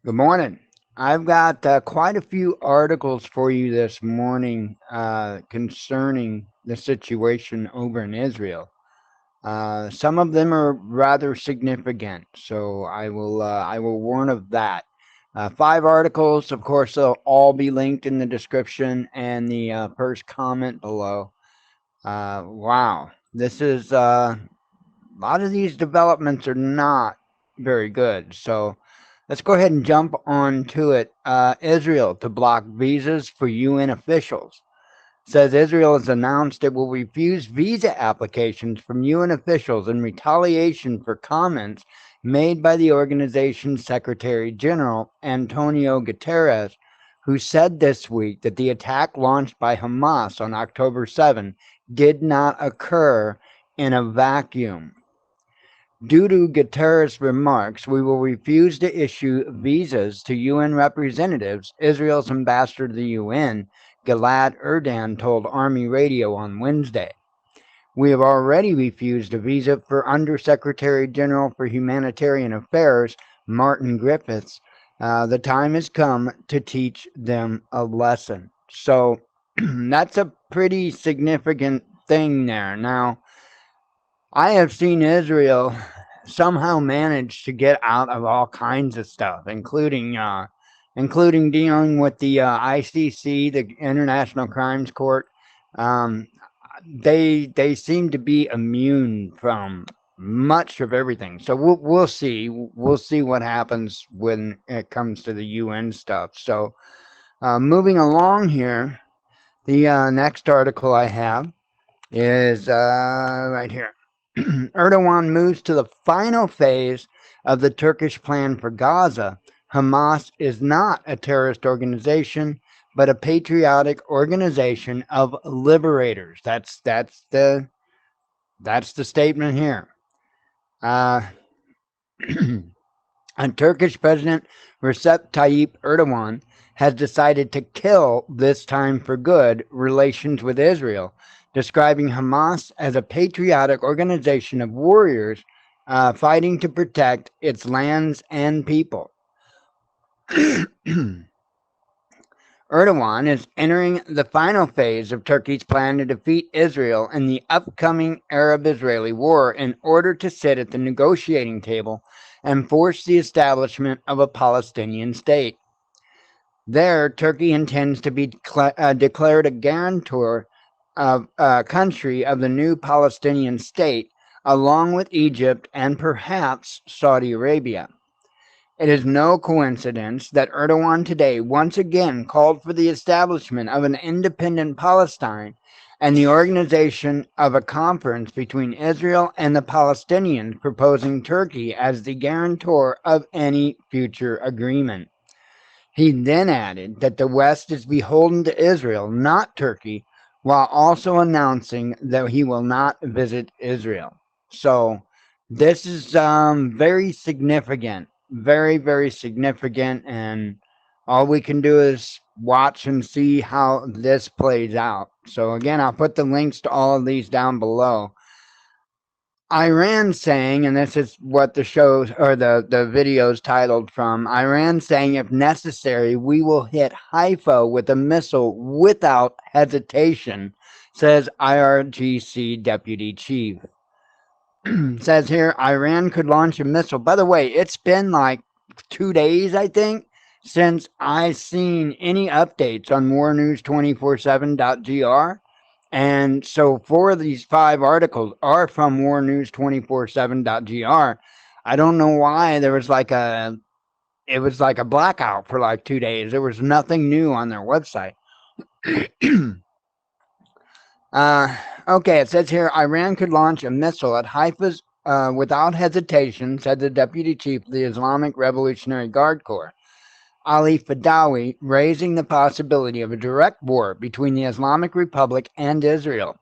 Good morning. I've got quite a few articles for you this morning concerning the situation over in Israel. Some of them are rather significant, so I will warn of that. Five articles, of course, they'll all be linked in the description and the first comment below. Wow, this is a lot of these developments are not very good. So let's go ahead and jump on to it. Israel to block visas for UN officials. Says Israel has announced it will refuse visa applications from UN officials in retaliation for comments made by the organization's Secretary General Antonio Guterres, who said this week that the attack launched by Hamas on October 7 did not occur in a vacuum. Due to Guterres' remarks, we will refuse to issue visas to UN representatives, Israel's ambassador to the UN, Gilad Erdogan, told Army Radio on Wednesday. We have already refused a visa for Undersecretary General for Humanitarian Affairs, Martin Griffiths. The time has come to teach them a lesson. So that's a pretty significant thing there. Now, I have seen Israel somehow manage to get out of all kinds of stuff, including dealing with the ICC, the International Crimes Court. Um, they seem to be immune from much of everything. So we'll see what happens when it comes to the UN stuff. So moving along here, the next article I have is right here. Erdogan moves to the final phase of the Turkish plan for Gaza. Hamas is not a terrorist organization, but a patriotic organization of liberators. That's the statement here. Uh, and Turkish President Recep Tayyip Erdogan has decided to kill, this time for good, relations with Israel, describing Hamas as a patriotic organization of warriors fighting to protect its lands and people. Erdogan is entering the final phase of Turkey's plan to defeat Israel in the upcoming Arab Israeli war in order to sit at the negotiating table and force the establishment of a Palestinian state. There, Turkey intends to be declared a guarantor of country of the new Palestinian state, along with Egypt and perhaps Saudi Arabia. It is no coincidence that Erdogan today once again called for the establishment of an independent Palestine and the organization of a conference between Israel and the Palestinians, proposing Turkey as the guarantor of any future agreement. He then added that the West is beholden to Israel, not Turkey, while also announcing that he will not visit Israel. So this is very significant, very, very significant. And all we can do is watch and see how this plays out. So, again, I'll put the links to all of these down below. Iran saying, and this is what the show or the video's titled from, Iran saying if necessary, we will hit Haifa with a missile without hesitation, says IRGC deputy chief. Says here, Iran could launch a missile. By the way, it's been like 2 days, I think, since I seen any updates on warnews247.gr. And so four of these five articles are from warnews247.gr. I don't know why it was like a blackout for like 2 days. There was nothing new on their website. Okay, it says here Iran could launch a missile at Haifa's without hesitation, said the deputy chief of the Islamic Revolutionary Guard Corps, Ali Fadawi, raising the possibility of a direct war between the Islamic Republic and Israel.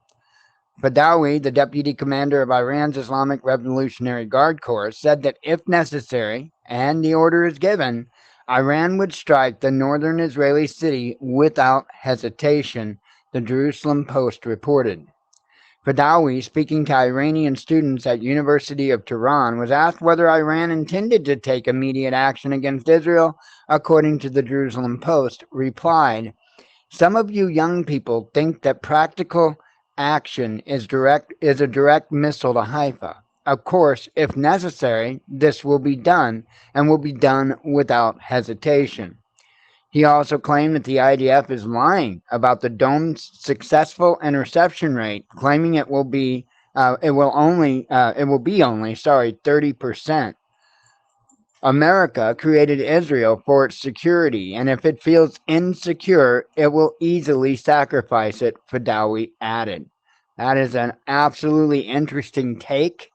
Fadawi, the deputy commander of Iran's Islamic Revolutionary Guard Corps, said that if necessary, and the order is given, Iran would strike the northern Israeli city without hesitation, the Jerusalem Post reported. Fadawi, speaking to Iranian students at University of Tehran, was asked whether Iran intended to take immediate action against Israel. According to the Jerusalem Post, replied, "Some of you young people think that practical action is a direct missile to Haifa. Of course, if necessary, this will be done and will be done without hesitation." He also claimed that the IDF is lying about the dome's successful interception rate, claiming it will be only 30%. America created Israel for its security, and if it feels insecure, it will easily sacrifice it, Fadawi added. That is an absolutely interesting take,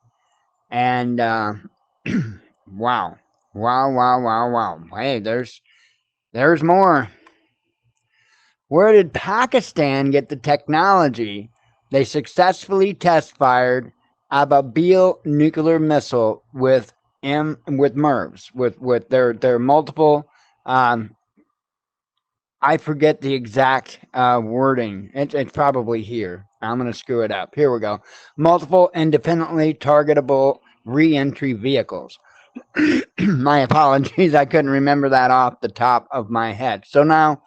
and wow, wow, wow, wow, wow. Hey, there's more. Where did Pakistan get the technology? They successfully test fired Ababil nuclear missile with MIRVs with their multiple. Um, I forget the exact wording. It's probably here. I'm gonna screw it up. Here we go. Multiple independently targetable re-entry vehicles. My apologies. I couldn't remember that off the top of my head. So now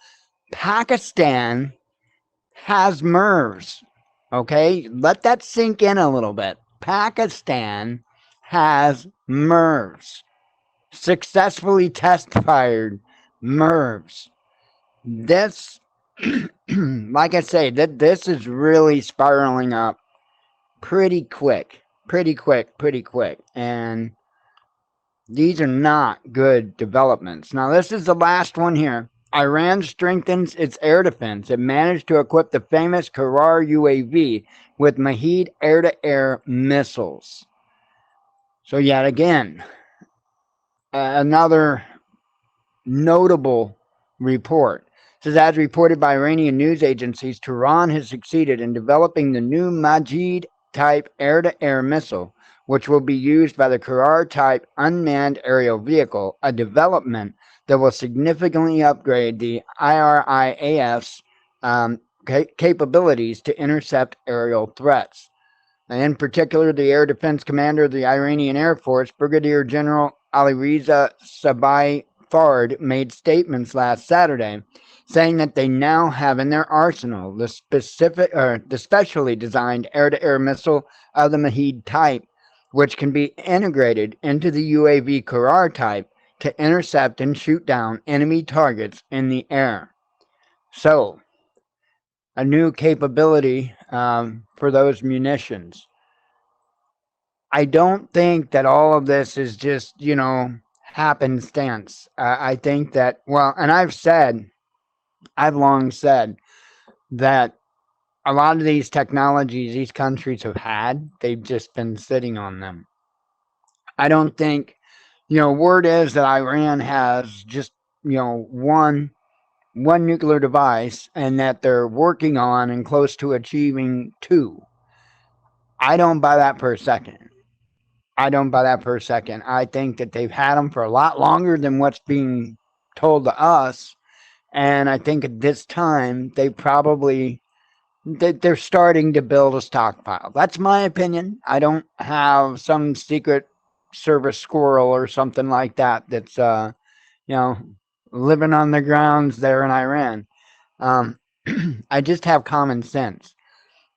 Pakistan has MIRVs. Okay, let that sink in a little bit. Pakistan has MIRVs, successfully test fired MIRVs. This, like I say, that this is really spiraling up pretty quick, pretty quick, pretty quick. And these are not good developments. Now, this is the last one here. Iran strengthens its air defense. It managed to equip the famous Karrar UAV with Majid air-to-air missiles. So yet again, another notable report. It says, as reported by Iranian news agencies, Tehran has succeeded in developing the new Majid type air-to-air missile, which will be used by the Karrar type unmanned aerial vehicle, a development that will significantly upgrade the IRIAF's capabilities to intercept aerial threats. In particular, the Air Defense Commander of the Iranian Air Force, Brigadier General Alireza Sabai Fard, made statements last Saturday saying that they now have in their arsenal the specially designed air-to-air missile of the Majid type, which can be integrated into the UAV Karrar type to intercept and shoot down enemy targets in the air. So, a new capability for those munitions. I don't think that all of this is just, happenstance. I think that, well, and I've long said that a lot of these technologies these countries have had, they've just been sitting on them. I don't think, word is that Iran has just, one nuclear device and that they're working on and close to achieving two. I don't buy that for a second. I don't buy that for a second. I think that they've had them for a lot longer than what's being told to us. And I think at this time, they're starting to build a stockpile. That's my opinion. I don't have some secret service squirrel or something like that that's, you know, living on the grounds there in Iran. Um, I just have common sense.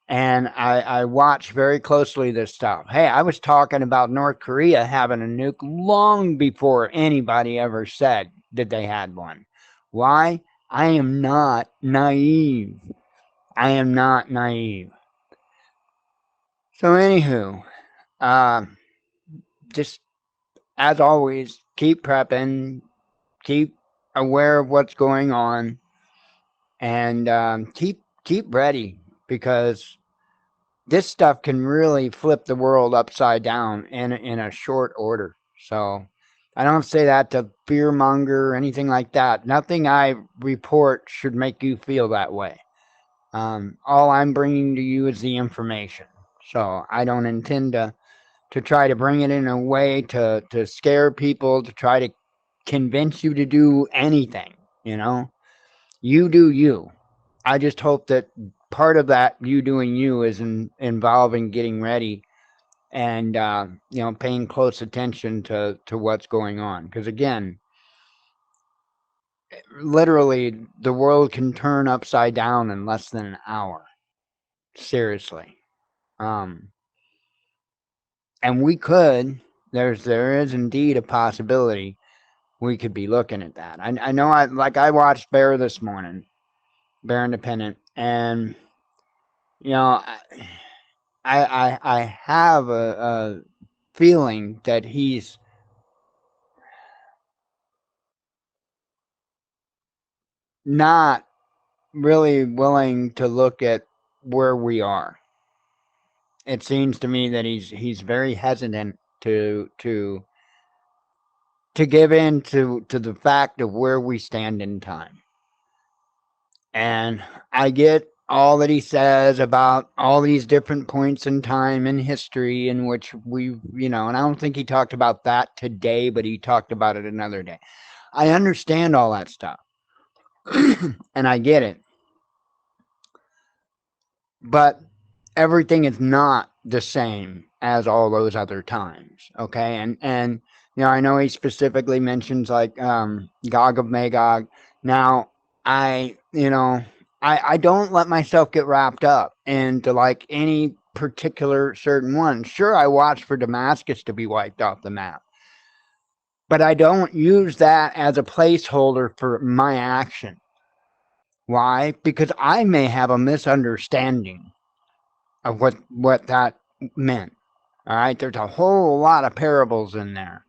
And I watch very closely this stuff. Hey, I was talking about North Korea having a nuke long before anybody ever said that they had one. Why? I am not naive. I am not naive. So, anywho, uh, just as always, keep prepping, keep aware of what's going on, and keep ready because this stuff can really flip the world upside down in a short order. So I don't say that to fear monger or anything like that. Nothing I report should make you feel that way. All I'm bringing to you is the information. So I don't intend to try to bring it in a way to scare people, to try to convince you to do anything. You know, you do you. I just hope that part of that you doing you is involving getting ready and paying close attention to what's going on, because again, literally the world can turn upside down in less than an hour, seriously. um and we could, there is indeed a possibility we could be looking at that. I know, I watched Bear this morning, Bear Independent, and you know I have a feeling that he's not really willing to look at where we are. It seems to me that he's very hesitant to give in to the fact of where we stand in time. And I get all that he says about all these different points in time in history in which and I don't think he talked about that today, but he talked about it another day. I understand all that stuff. And I get it. But everything is not the same as all those other times. Okay. And I know he specifically mentions like Gog of Magog. Now, I you know I don't let myself get wrapped up into like any particular certain one. Sure, I watch for Damascus to be wiped off the map, but I don't use that as a placeholder for my action. Why? Because I may have a misunderstanding of what that meant. All right, there's a whole lot of parables in there,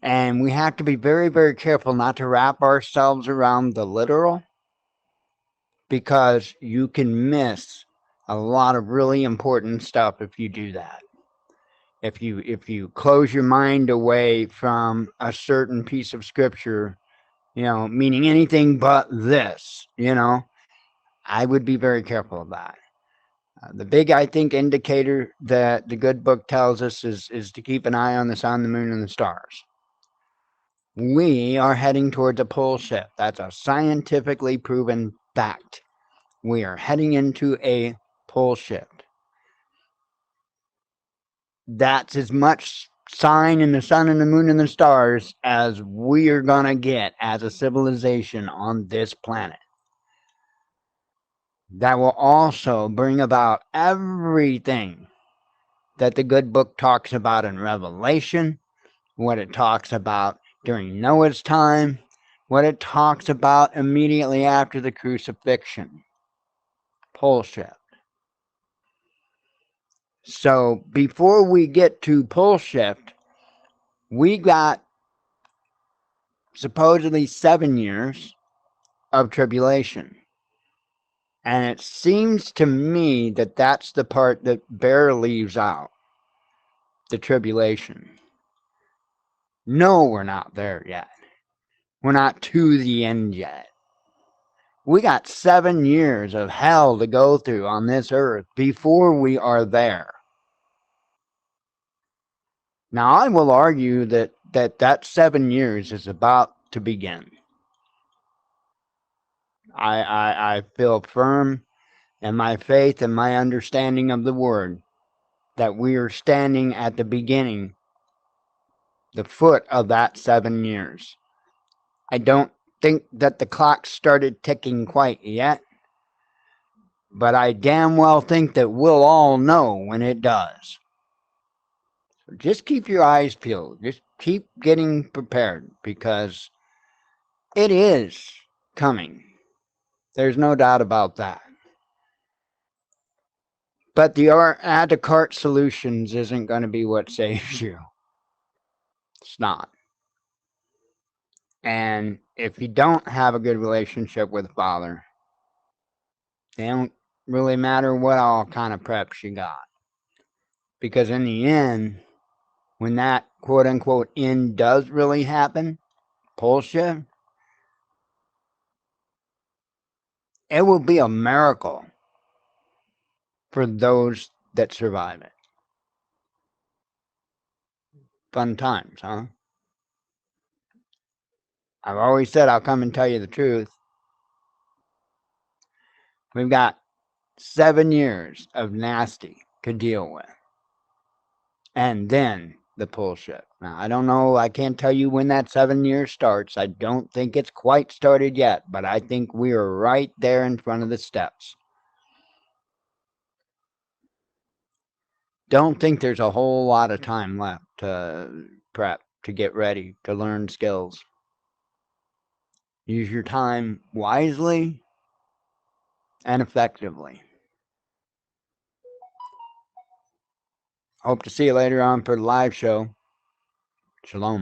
and we have to be very, very careful not to wrap ourselves around the literal, because you can miss a lot of really important stuff if you do that. If you close your mind away from a certain piece of scripture, meaning anything but this, I would be very careful of that. The big, I think, indicator that the good book tells us is to keep an eye on the sun, the moon, and the stars. We are heading towards a pole shift. That's a scientifically proven fact. We are heading into a pole shift. That's as much sign in the sun and the moon and the stars as we are going to get as a civilization on this planet. That will also bring about everything that the good book talks about in Revelation, what it talks about during Noah's time, what it talks about immediately after the crucifixion. Pole shift. So before we get to pole shift, we got supposedly 7 years of tribulation. And it seems to me that that's the part that Bear leaves out, the tribulation. No, we're not there yet. We're not to the end yet. We got 7 years of hell to go through on this earth before we are there. Now, I will argue that 7 years is about to begin. I feel firm in my faith and my understanding of the word that we are standing at the beginning, the foot of that 7 years. I don't think that the clock started ticking quite yet, but I damn well think that we'll all know when it does. So just keep your eyes peeled. Just keep getting prepared, because it is coming. There's no doubt about that. But the add to cart solutions isn't going to be what saves you. It's not. And if you don't have a good relationship with the Father, it don't really matter what all kind of preps you got. Because in the end, when that quote unquote end does really happen, bullshit, it will be a miracle for those that survive it. Fun times, huh? I've always said I'll come and tell you the truth. We've got 7 years of nasty to deal with. And then the pull ship. Now, I don't know. I can't tell you when that 7 years starts. I don't think it's quite started yet, but I think we are right there in front of the steps. Don't think there's a whole lot of time left to prep, to get ready, to learn skills. Use your time wisely and effectively. Hope to see you later on for the live show. Shalom.